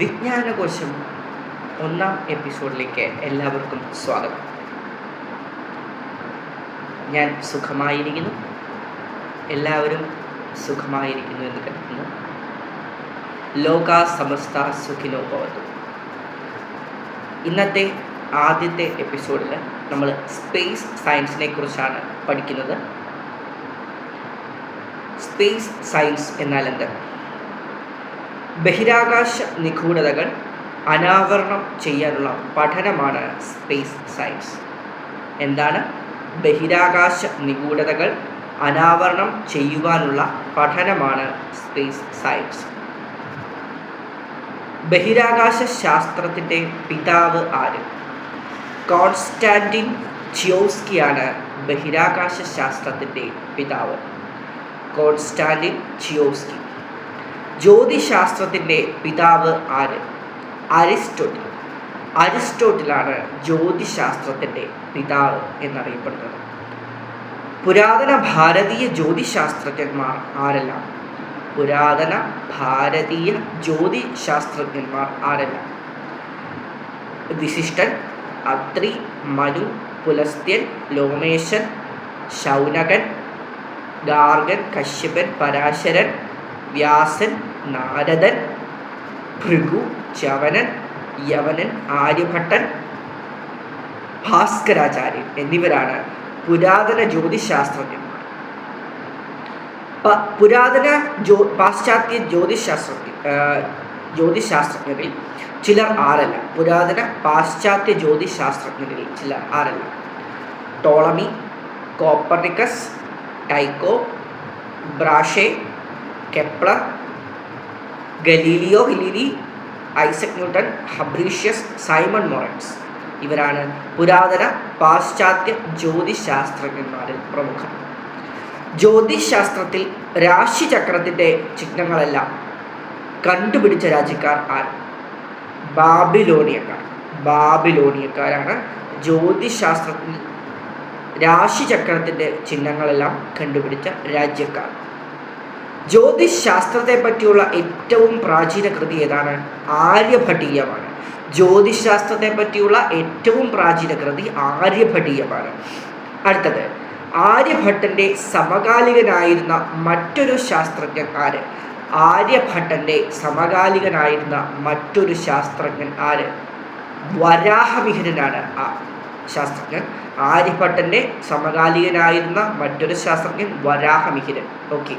വിജ്ഞാനകോശം 1-ാം എപ്പിസോഡിലേക്ക് എല്ലാവർക്കും സ്വാഗതം. ഞാൻ സുഖമായിരിക്കുന്നു, എല്ലാവരും സുഖമായിരിക്കുന്നു എന്ന് കരുതുന്നു. ലോകാ സമസ്ത സുഖിനോ ഭവതു. ഇന്നത്തെ ആദ്യത്തെ എപ്പിസോഡിൽ നമ്മൾ സ്പേസ് സയൻസിനെ കുറിച്ചാണ് പഠിക്കുന്നത്. സ്പേസ് സയൻസ് എന്നാൽ എന്ത്? ബഹിരാകാശ നിഗൂഢതകൾ അനാവരണം ചെയ്യാനുള്ള പഠനമാണ് സ്പേസ് സയൻസ്. എന്താണ്? ബഹിരാകാശ നിഗൂഢതകൾ അനാവരണം ചെയ്യുവാനുള്ള പഠനമാണ് സ്പേസ് സയൻസ്. ബഹിരാകാശ ശാസ്ത്രത്തിൻ്റെ പിതാവ് ആര്? കോൺസ്റ്റാന്റിൻ ചിയോസ്കിയാണ് ബഹിരാകാശ ശാസ്ത്രത്തിൻ്റെ പിതാവ്. കോൺസ്റ്റാന്റിൻ ചിയോസ്കി. ജ്യോതിശാസ്ത്രത്തിൻ്റെ പിതാവ് ആര്? അരിസ്റ്റോട്ടിൽ. അരിസ്റ്റോട്ടിലാണ് ജ്യോതിശാസ്ത്രത്തിൻ്റെ പിതാവ് എന്നറിയപ്പെടുന്നത്. പുരാതന ഭാരതീയ ജ്യോതിശാസ്ത്രജ്ഞന്മാർ ആരെല്ലാം? പുരാതന ഭാരതീയ ജ്യോതിശാസ്ത്രജ്ഞന്മാർ ആരെല്ലാം? വിശിഷ്ടൻ, അത്രി, മനു, പുലസ്ത്യൻ, ലോമേശൻ, ശൗനകൻ, ഗാർഗൻ, കശ്യപൻ, പരാശരൻ, വ്യാസൻ, നാരദൻ, ഭൃഗു, ചവനൻ, യവനൻ, ആര്യഭട്ടൻ, ഭാസ്കരാചാര്യൻ എന്നിവരാണ് പുരാതന ജ്യോതിശാസ്ത്രജ്ഞന്മാർ. പാശ്ചാത്യ ജ്യോതിശാസ്ത്രജ്ഞരിൽ ചിലർ ആരല്ല? പുരാതന പാശ്ചാത്യ ജ്യോതിശാസ്ത്രജ്ഞരിൽ ചിലർ ആരല്ല? Ptolemy, Copernicus, Tycho, Brahe, Kepler, Galileo Galilei, Isaac Newton, ഹബ്രീഷ്യസ്, സൈമൺ മോറൻസ് ഇവരാണ് പുരാതന പാശ്ചാത്യ ജ്യോതിശാസ്ത്രജ്ഞന്മാരിൽ പ്രമുഖർ. ജ്യോതിശാസ്ത്രത്തിൽ രാശിചക്രത്തിൻ്റെ ചിഹ്നങ്ങളെല്ലാം കണ്ടുപിടിച്ച രാജ്യക്കാർ ആര്? ബാബിലോണിയക്കാരാണ് ജ്യോതിശാസ്ത്രത്തിൽ രാശിചക്രത്തിൻ്റെ ചിഹ്നങ്ങളെല്ലാം കണ്ടുപിടിച്ച രാജ്യക്കാർ. ജ്യോതിശാസ്ത്രത്തെ പറ്റിയുള്ള ഏറ്റവും പ്രാചീന കൃതി ഏതാണ്? ആര്യഭട്ടീയമാണ്. ജ്യോതിശാസ്ത്രത്തെ പറ്റിയുള്ള ഏറ്റവും പ്രാചീന കൃതി ആര്യഭട്ടീയമാണ്. അടുത്തത്, ആര്യഭട്ടൻ്റെ സമകാലികനായിരുന്ന മറ്റൊരു ശാസ്ത്രജ്ഞൻ ആര്? ആര്യഭട്ടൻ്റെ സമകാലികനായിരുന്ന മറ്റൊരു ശാസ്ത്രജ്ഞൻ ആര്? വരാഹമിഹിരനാണ് ആ ശാസ്ത്രജ്ഞൻ. ആര്യഭട്ടൻ്റെ സമകാലികനായിരുന്ന മറ്റൊരു ശാസ്ത്രജ്ഞൻ വരാഹമിഹിരൻ. ഓക്കെ.